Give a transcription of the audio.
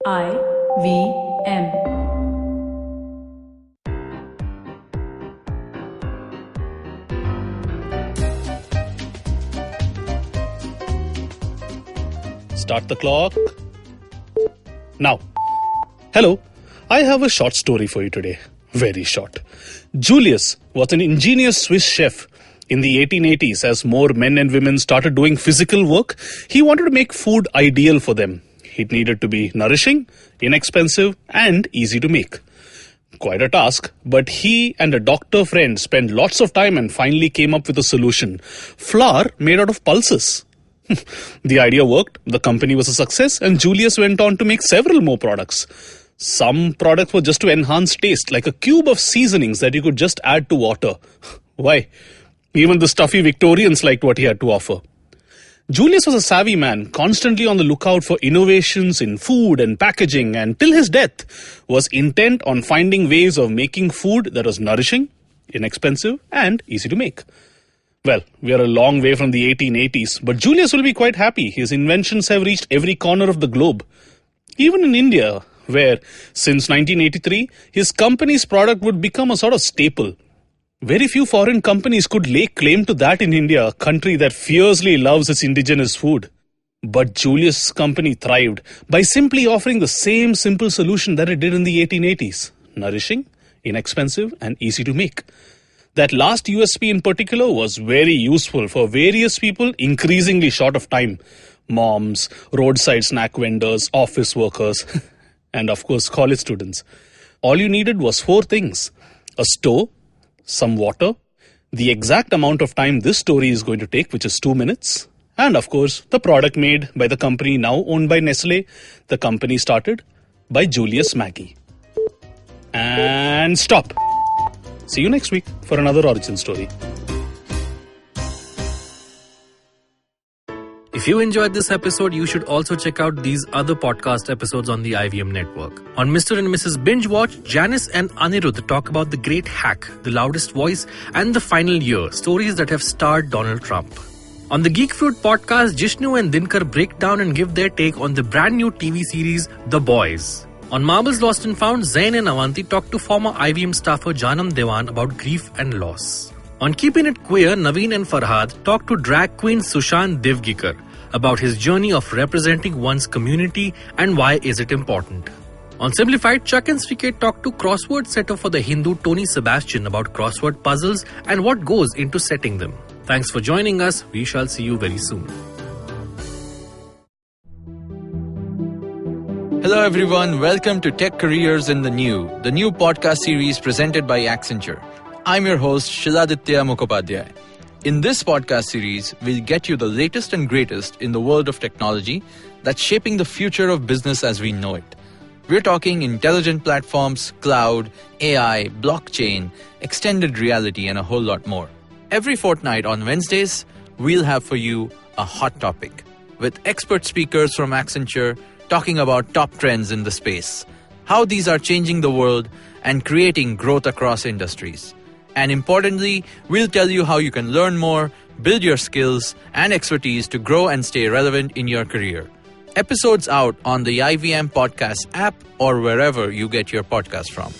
IVM. Start the clock. Now. Hello. I have a short story for you today. Very short. Julius was an ingenious Swiss chef. In the 1880s, as more men and women started doing physical work, he wanted to make food ideal for them. It needed to be nourishing, inexpensive, and easy to make. Quite a task, but he and a doctor friend spent lots of time and finally came up with a solution. Flour made out of pulses. The idea worked, the company was a success, and Julius went on to make several more products. Some products were just to enhance taste, like a cube of seasonings that you could just add to water. Why? Even the stuffy Victorians liked what he had to offer. Julius was a savvy man, constantly on the lookout for innovations in food and packaging, and till his death was intent on finding ways of making food that was nourishing, inexpensive, and easy to make. Well, we are a long way from the 1880s, but Julius will be quite happy. His inventions have reached every corner of the globe. Even in India, where, since 1983, his company's product would become a sort of staple. Very few foreign companies could lay claim to that in India, a country that fiercely loves its indigenous food. But Julius' company thrived by simply offering the same simple solution that it did in the 1880s. Nourishing, inexpensive, and easy to make. That last USP in particular was very useful for various people increasingly short of time. Moms, roadside snack vendors, office workers, and of course college students. All you needed was 4 things. A stove, some water, the exact amount of time this story is going to take, which is 2 minutes, and of course the product made by the company now owned by Nestle, the company started by Julius Maggie. And stop. See you next week for another origin story. If you enjoyed this episode, you should also check out these other podcast episodes on the IVM network. On Mr. and Mrs. Binge Watch, Janice and Anirudh talk about The Great Hack, The Loudest Voice, and The Final Year, stories that have starred Donald Trump. On the Geek Fruit podcast, Jishnu and Dinkar break down and give their take on the brand new TV series, The Boys. On Marbles Lost and Found, Zain and Avanti talk to former IVM staffer Janam Devan about grief and loss. On Keeping It Queer, Naveen and Farhad talk to drag queen Sushant Divgikar about his journey of representing one's community and why is it important. On Simplified, Chuck and Sriket talk to crossword setter for the Hindu Tony Sebastian about crossword puzzles and what goes into setting them. Thanks for joining us. We shall see you very soon. Hello everyone, welcome to Tech Careers in the New podcast series presented by Accenture. I'm your host, Shiladitya Mukhopadhyay. In this podcast series, we'll get you the latest and greatest in the world of technology that's shaping the future of business as we know it. We're talking intelligent platforms, cloud, AI, blockchain, extended reality, and a whole lot more. Every fortnight on Wednesdays, we'll have for you a hot topic with expert speakers from Accenture talking about top trends in the space, how these are changing the world and creating growth across industries. And importantly, we'll tell you how you can learn more, build your skills and expertise to grow and stay relevant in your career. Episodes out on the IVM Podcast app or wherever you get your podcast from.